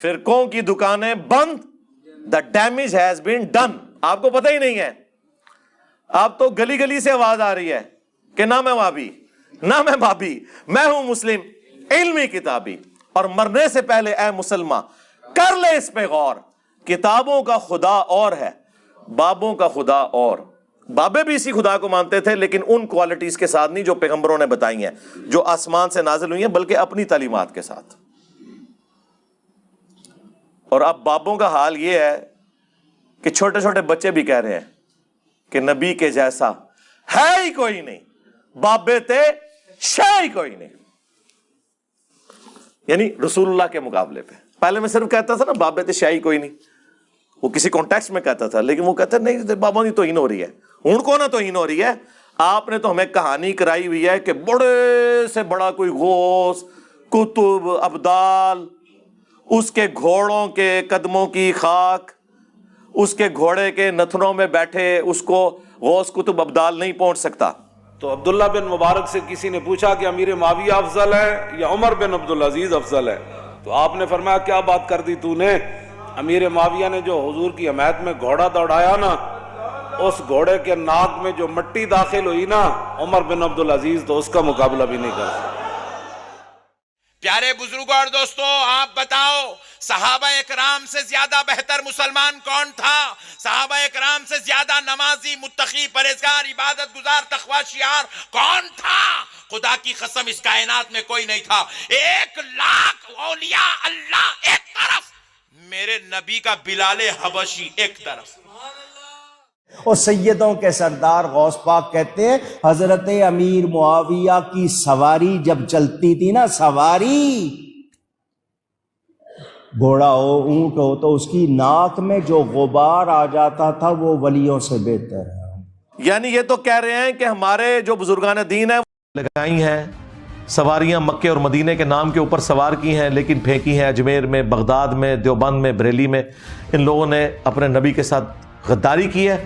فرقوں کی دکانیں بند, the damage has been done. آپ کو پتہ ہی نہیں ہے, آپ تو گلی گلی سے آواز آ رہی ہے کہ نہ میں وہابی نہ میں بھابی, میں ہوں مسلم علمی کتابی. اور مرنے سے پہلے اے مسلمان کر لے اس پہ غور, کتابوں کا خدا اور ہے, بابوں کا خدا اور. بابے بھی اسی خدا کو مانتے تھے لیکن ان کوالٹیز کے ساتھ نہیں جو پیغمبروں نے بتائی ہیں, جو آسمان سے نازل ہوئی ہیں, بلکہ اپنی تعلیمات کے ساتھ. اور اب بابوں کا حال یہ ہے کہ چھوٹے چھوٹے بچے بھی کہہ رہے ہیں کہ نبی کے جیسا ہے ہی کوئی نہیں, بابے تے شے ہی کوئی نہیں. یعنی رسول اللہ کے مقابلے پہ. پہلے میں صرف کہتا تھا نا بابے تے شے ہی کوئی نہیں, وہ کسی کانٹیکسٹ میں کہتا تھا, لیکن وہ کہتا نہیں بابا کی توہین ہو رہی ہے, ہوں کو نہ توہین ہو رہی ہے. آپ نے تو ہمیں کہانی کرائی ہوئی ہے کہ بڑے سے بڑا کوئی غوث کتب ابدال, اس کے گھوڑوں کے قدموں کی خاک, اس کے گھوڑے کے نتنوں میں بیٹھے اس کو غوث کتب ابدال نہیں پہنچ سکتا. تو عبداللہ بن مبارک سے کسی نے پوچھا کہ امیر معاویہ افضل ہے یا عمر بن عبدالعزیز افضل ہے, تو آپ نے فرمایا کیا بات کر دی تو نے, امیر معاویہ نے جو حضور کی حمایت میں گھوڑا دوڑایا نا, اس گھوڑے کے ناک میں جو مٹی داخل ہوئی نا, عمر بن عبدالعزیز تو اس کا مقابلہ بھی نہیں کر سکتا. پیارے بزرگوں اور دوستوں, آپ بتاؤ صحابہ اکرام سے زیادہ بہتر مسلمان کون تھا؟ صحابہ اکرام سے زیادہ نمازی متقی پرہیزگار عبادت گزار تقوی شعار کون تھا؟ خدا کی قسم اس کائنات میں کوئی نہیں تھا. 1,00,000 اولیاء اللہ ایک طرف, میرے نبی کا بلال حبشی ایک طرف. اور سیدوں کے سردار غوث پاک کہتے ہیں حضرت امیر معاویہ کی سواری جب چلتی تھی نا, سواری گھوڑا ہو اونٹ ہو, تو اس کی ناک میں جو غبار آ جاتا تھا وہ ولیوں سے بہتر ہے. یعنی یہ تو کہہ رہے ہیں کہ ہمارے جو بزرگان دین ہیں لگائی ہیں سواریاں, مکے اور مدینے کے نام کے اوپر سوار کی ہیں, لیکن پھینکی ہیں اجمیر میں, بغداد میں, دیوبند میں, بریلی میں. ان لوگوں نے اپنے نبی کے ساتھ غداری کی ہے.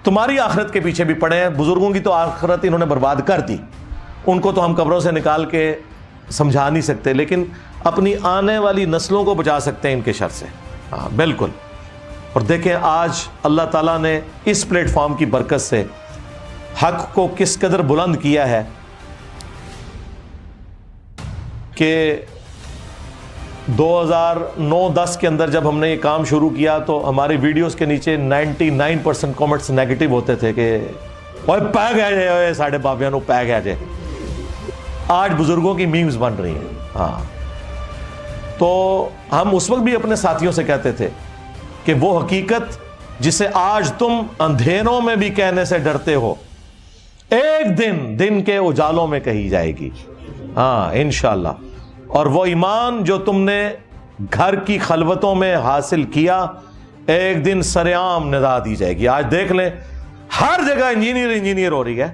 تمہاری آخرت کے پیچھے بھی پڑے ہیں. بزرگوں کی تو آخرت انہوں نے برباد کر دی, ان کو تو ہم قبروں سے نکال کے سمجھا نہیں سکتے, لیکن اپنی آنے والی نسلوں کو بچا سکتے ہیں ان کے شر سے. ہاں بالکل. اور دیکھیں آج اللہ تعالیٰ نے اس پلیٹ فارم کی برکت سے حق کو کس قدر بلند کیا ہے کہ 2009-10 کے اندر جب ہم نے یہ کام شروع کیا تو ہماری ویڈیوز کے نیچے 99% کامنٹس نیگیٹو ہوتے تھے کہ اوے پہ گیا جائے ساڑھے بابیاں نو پہ گیا جائے. آج بزرگوں کی میمز بن رہی ہیں. ہاں تو ہم اس وقت بھی اپنے ساتھیوں سے کہتے تھے کہ وہ حقیقت جسے آج تم اندھیروں میں بھی کہنے سے ڈرتے ہو, ایک دن کے اجالوں میں کہی جائے گی. ہاں انشاءاللہ. اور وہ ایمان جو تم نے گھر کی خلوتوں میں حاصل کیا, ایک دن سرعام ندا دی جائے گی. آج دیکھ لیں ہر جگہ انجینئر ہو رہی ہے,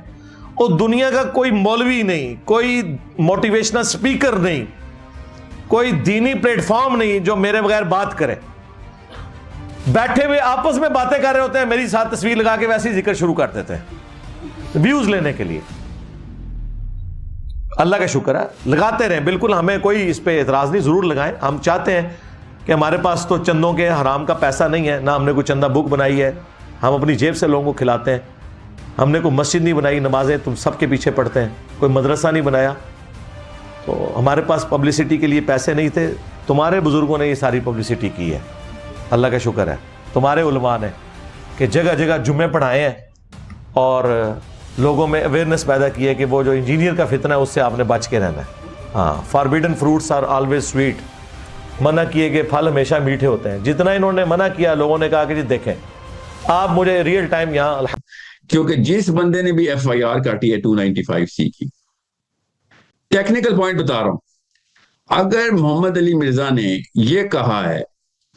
اور دنیا کا کوئی مولوی نہیں, کوئی موٹیویشنل سپیکر نہیں, کوئی دینی پلیٹ فارم نہیں جو میرے بغیر بات کرے. بیٹھے ہوئے آپس میں باتیں کر رہے ہوتے ہیں, میری ساتھ تصویر لگا کے ویسے ہی ذکر شروع کر دیتے ہیں ویوز لینے کے لیے. اللہ کا شکر ہے لگاتے رہیں, بالکل ہمیں کوئی اس پہ اعتراض نہیں, ضرور لگائیں. ہم چاہتے ہیں کہ ہمارے پاس تو چندوں کے حرام کا پیسہ نہیں ہے, نہ ہم نے کوئی چندہ بک بنائی ہے, ہم اپنی جیب سے لوگوں کو کھلاتے ہیں. ہم نے کوئی مسجد نہیں بنائی, نمازیں تم سب کے پیچھے پڑھتے ہیں, کوئی مدرسہ نہیں بنایا, تو ہمارے پاس پبلسٹی کے لیے پیسے نہیں تھے. تمہارے بزرگوں نے یہ ساری پبلسٹی کی ہے, اللہ کا شکر ہے. تمہارے علماء نے کہ جگہ جگہ جمعے پڑھائے ہیں اور لوگوں میں اویئرنیس پیدا کی ہے کہ وہ جو انجینئر کا فتنہ ہے اس سے آپ نے بچ کے رہنا ہے. ہاں forbidden fruits are always sweet, منع کیے گئے پھل ہمیشہ میٹھے ہوتے ہیں. جتنا انہوں نے منع کیا, لوگوں نے کہا کہ جی دیکھیں آپ مجھے ریئل ٹائم یہاں, کیونکہ جس بندے نے بھی FIR کاٹی ہے 295C کی, ٹیکنیکل پوائنٹ بتا رہا ہوں, اگر محمد علی مرزا نے یہ کہا ہے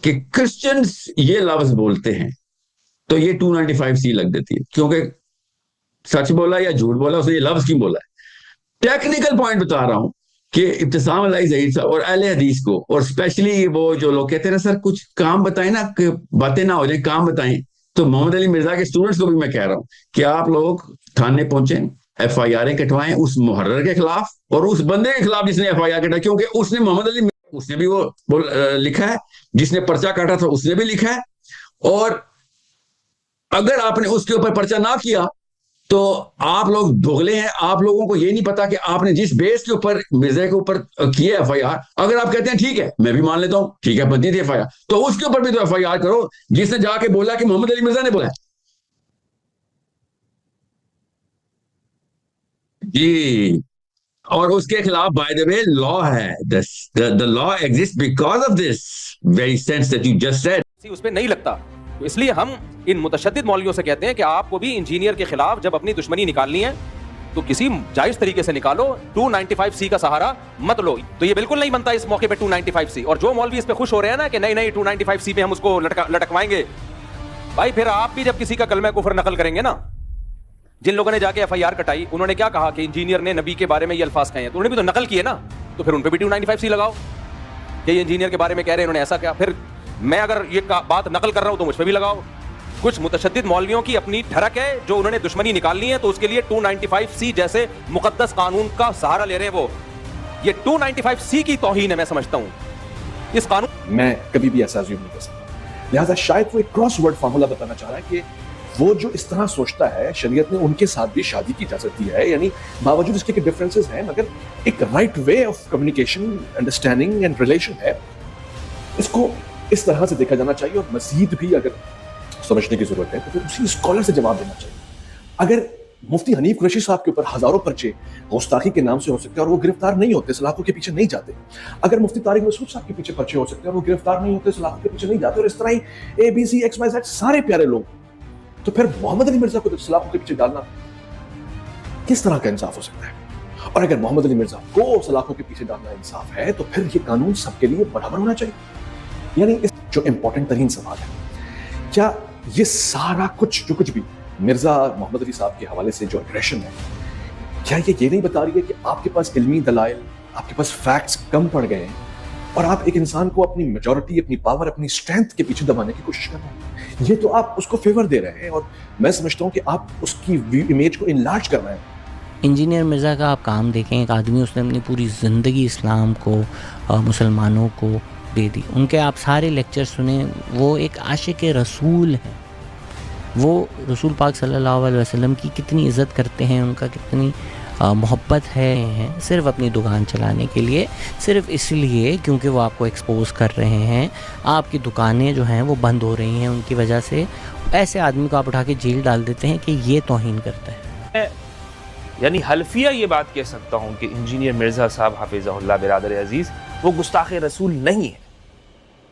کہ کرسچنز یہ لفظ بولتے ہیں تو یہ 295C لگ دیتی ہے, کیونکہ سچ بولا یا جھوٹ بولا, اسے یہ لفظ کیوں بولا ہے. ٹیکنیکل پوائنٹ بتا رہا ہوں کہ ابتسام علیہ ظہیر صاحب اور اہل حدیث کو, اور اسپیشلی وہ جو لوگ کہتے ہیں نا سر کچھ کام بتائیں نا, کہ باتیں نہ ہو جائیں, کام بتائیں, تو محمد علی مرزا کے اسٹوڈنٹس کو بھی میں کہہ رہا ہوں کہ آپ لوگ تھانے پہنچیں, FIR کٹوائیں اس محرر کے خلاف اور اس بندے کے خلاف جس نے FIR کٹوائی, کیونکہ اس نے محمد علی اس نے بھی وہ لکھا ہے, جس نے پرچہ کاٹا تھا اس نے بھی لکھا ہے, اور اگر آپ نے اس کے اوپر پرچہ نہ کیا تو آپ لوگ دھوغلے ہیں. آپ لوگوں کو یہ نہیں پتا کہ آپ نے جس بیس کے اوپر مرزا کے اوپر کیا ایف آئی آر, اگر آپ کہتے ہیں ٹھیک ہے میں بھی مان لیتا ہوں, ٹھیک ہے بنتی تھی ایف آئی آر, تو اس کے اوپر بھی تو ایف آئی آر کرو جس نے جا کے بولا کہ محمد علی مرزا نے بولا. جی, اور اس کے خلاف بائی دا وے لا ہے. the law exists because of this very sense that you just said. اس پہ نہیں لگتا, تو اس لیے ہم ان متشدد مولویوں سے کہتے ہیں کہ آپ کو بھی انجینئر کے خلاف جب اپنی دشمنی نکالنی ہے تو کسی جائز طریقے سے نکالو, 295C کا سہارا مت لو. تو یہ بالکل نہیں بنتا اس موقع پہ 295C. اور جو مولوی اس پہ خوش ہو رہے ہیں نا کہ نہیں 295C پہ ہم اس کو لٹکوائیں گے, بھائی پھر آپ بھی جب کسی کا کلمہ کفر نقل کریں گے نا, جن لوگوں نے جا کے ایف آئی آر کٹائی انہوں نے کیا کہا کہ انجینئر نے نبی کے بارے میں یہ الفاظ کہے ہیں, تو انہوں نے بھی تو نقل کیے نا, تو پھر ان پہ بھی 295C لگاؤ کہ یہ انجینئر کے بارے میں کہہ رہے ہیں انہوں نے ایسا کیا. پھر میں اگر یہ بات نقل کر رہا ہوں تو مجھ پہ بھی لگاؤ. کچھ متشدد مولویوں کی اپنی ٹھڑک ہے جو انہوں نے دشمنی نکالنی ہے, تو اس کے لیے 295C جیسے مقدس قانون کا سہارا لے رہے ہیں. وہ یہ 295C کی توہین ہے, میں سمجھتا ہوں اس قانون. میں کبھی بھی ایسا ازیوم نہیں کر سکتا, لہٰذا شاید وہ ایک کراس ورڈ فارمولا بتانا چاہ رہا ہے کہ وہ جو اس طرح سوچتا ہے شریعت نے ان کے ساتھ بھی شادی کی اجازت دی ہے, یعنی باوجود اس کے ڈفرینسز ہیں مگر ایک right way of communication, understanding and relation ہے. اس کو اس طرح سے دیکھا جانا چاہیے, اور مزید بھی اگر سمجھنے کی ضرورت ہے تو پھر اسی اسکالر سے جواب دینا چاہیے. اگر مفتی حنیف قریشی صاحب کے اوپر ہزاروں پرچے گستاخی کے نام سے ہو سکتے ہیں اور وہ گرفتار نہیں ہوتے, سلاخوں کے پیچھے نہیں جاتے, اگر مفتی طارق مسعود صاحب کے پیچھے پرچے ہو سکتے ہیں اور وہ گرفتار نہیں ہوتے, سلاخوں کے پیچھے نہیں جاتے, اور اس طرح ہی ABC XYZ سارے پیارے لوگ, تو پھر محمد علی مرزا کو سلاخوں کے پیچھے ڈالنا کس طرح کا انصاف ہو سکتا ہے؟ اور اگر محمد علی مرزا کو سلاخوں کے پیچھے ڈالنا انصاف ہے تو پھر یہ قانون سب کے لیے برابر ہونا چاہیے. یعنی جو امپورٹنٹ ترین سوال ہے, کیا یہ سارا کچھ بھی مرزا محمد علی صاحب کے حوالے سے جو اگریشن ہے, کیا یہ نہیں بتا رہی ہے کہ آپ کے پاس علمی دلائل, آپ کے پاس فیکٹس کم پڑ گئے ہیں اور آپ ایک انسان کو اپنی میجورٹی, اپنی پاور, اپنی اسٹرینتھ کے پیچھے دبانے کی کوشش کر رہے ہیں؟ یہ تو آپ اس کو فیور دے رہے ہیں, اور میں سمجھتا ہوں کہ آپ اس کی امیج کو انلارج کر رہے ہیں. انجینئر مرزا کا آپ کام دیکھیں, ایک آدمی اس نے اپنی پوری زندگی اسلام کو, مسلمانوں کو دے دی. ان کے آپ سارے لیکچر سنیں, وہ ایک عاشق رسول ہیں, وہ رسول پاک صلی اللہ علیہ وسلم کی کتنی عزت کرتے ہیں, ان کا کتنی محبت ہے, صرف اپنی دکان چلانے کے لیے, صرف اس لیے کیونکہ وہ آپ کو ایکسپوز کر رہے ہیں, آپ کی دکانیں جو ہیں وہ بند ہو رہی ہیں ان کی وجہ سے. ایسے آدمی کو آپ اٹھا کے جیل ڈال دیتے ہیں کہ یہ توہین کرتا ہے. یعنی حلفیہ یہ بات کہہ سکتا ہوں کہ انجینئر مرزا صاحب حفظہ اللہ برادر عزیز وہ گستاخ رسول نہیں ہے,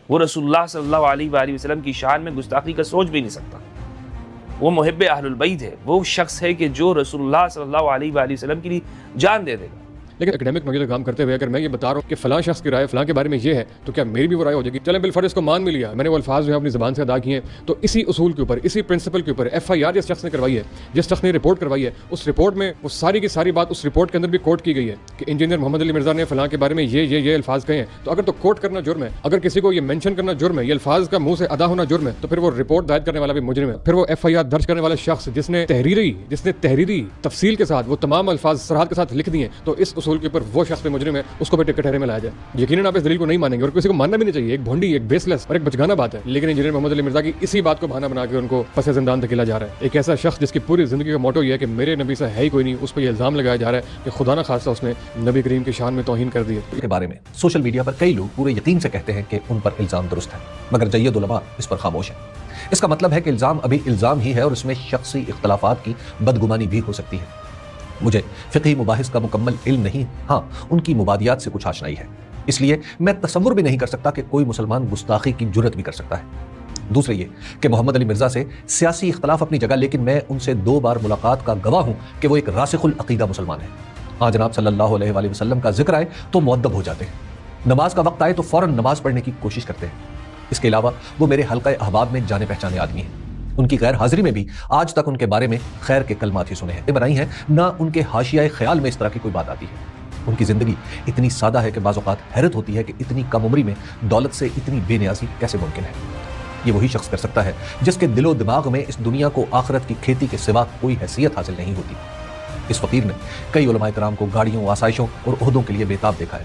وہ رسول اللہ صلی اللہ علیہ وآلہ وسلم کی شان میں گستاخی کا سوچ بھی نہیں سکتا. وہ محب اہل البیت ہے, وہ شخص ہے کہ جو رسول اللہ صلی اللہ علیہ وآلہ وسلم کے لیے جان دے دے گا. لیکن اکیڈمک نوعیت کا کام کرتے ہوئے اگر میں یہ بتا رہا ہوں کہ فلاں شخص کی رائے فلاں کے بارے میں یہ ہے تو کیا میری بھی وہ رائے ہو جائے گی؟ چلیں بالفرض اس کو مان بھی لیا, میں نے وہ الفاظ جو ہے اپنی زبان سے ادا کیے ہیں, تو اسی اصول کے اوپر, اسی پرنسپل کے اوپر ایف آئی آر جس شخص نے کروائی ہے, جس شخص نے رپورٹ کروائی ہے, اس رپورٹ میں وہ ساری کی ساری بات اس رپورٹ کے اندر بھی کوٹ کی گئی ہے کہ انجینئر محمد علی مرزا نے فلاں کے بارے میں یہ الفاظ کہے ہیں. تو اگر تو کوٹ کرنا جرم ہے, اگر کسی کو یہ مینشن کرنا جرم ہے, یہ الفاظ کا منہ سے ادا ہونا جرم ہے, تو پھر وہ رپورٹ دائر کرنے والا بھی مجرم ہے. پھر وہ ایف آئی آر درج کرنے والا شخص جس نے تحریری تفصیل کے ساتھ وہ تمام الفاظ سرحد کے ساتھ لکھ دیے, تو اس اصول کے اوپر وہ شخص مجرم ہے, اس کو بھی کٹہرے میں لایا جائے. یقیناً آپ اس دلیل کو نہیں مانیں گے اور کسی کو ماننا بھی نہیں چاہیے, ایک بھونڈی, ایک بیس لیس اور ایک بچگانہ بات ہے. لیکن انجینئر محمد علی مرزا کی اسی بات کو بہانہ بنا کے ان کو پس زندان دھکیلا جا رہا ہے. ایک ایسا شخص جس کی پوری زندگی کا موٹو یہ ہے کہ میرے نبی سے ہے ہی کوئی نہیں, اس پہ یہ الزام لگایا جا رہا ہے کہ خدا نہ خواستہ اس نے نبی کریم کی شان میں توہین کر دی ہے. کے بارے میں سوشل میڈیا پر کئی لوگ پورے یقین سے کہتے ہیں کہ ان پر الزام درست ہے, مگر جید علماء اس پر خاموش ہیں. اس کا مطلب ہے کہ الزام ابھی الزام ہی ہے اور اس میں شخصی اختلافات کی بدگمانی بھی ہو سکتی ہے. مجھے فقہی مباحث کا مکمل علم نہیں, ہاں ان کی مبادیات سے کچھ آشنائی ہے, اس لیے میں تصور بھی نہیں کر سکتا کہ کوئی مسلمان گستاخی کی جرت بھی کر سکتا ہے. دوسرے یہ کہ محمد علی مرزا سے سیاسی اختلاف اپنی جگہ, لیکن میں ان سے 2 بار ملاقات کا گواہ ہوں کہ وہ ایک راسخ العقیدہ مسلمان ہے. ہاں جناب صلی اللہ علیہ وآلہ وسلم کا ذکر آئے تو مؤدب ہو جاتے ہیں, نماز کا وقت آئے تو فوراً نماز پڑھنے کی کوشش کرتے ہیں. اس کے علاوہ وہ میرے حلقہ احباب میں جانے پہچانے آدمی ہیں. ان کی غیر حاضری میں بھی آج تک ان کے بارے میں خیر کے کلمات ہی سنے ہیں, بنائی ہیں, نہ ان کے حاشیہ خیال میں اس طرح کی کوئی بات آتی ہے. ان کی زندگی اتنی سادہ ہے کہ بعض اوقات حیرت ہوتی ہے کہ اتنی کم عمری میں دولت سے اتنی بے نیازی کیسے ممکن ہے. یہ وہی شخص کر سکتا ہے جس کے دل و دماغ میں اس دنیا کو آخرت کی کھیتی کے سوا کوئی حیثیت حاصل نہیں ہوتی. اس فقیر نے کئی علماء کرام کو گاڑیوں, آسائشوں اور عہدوں کے لیے بے تاب دیکھا ہے.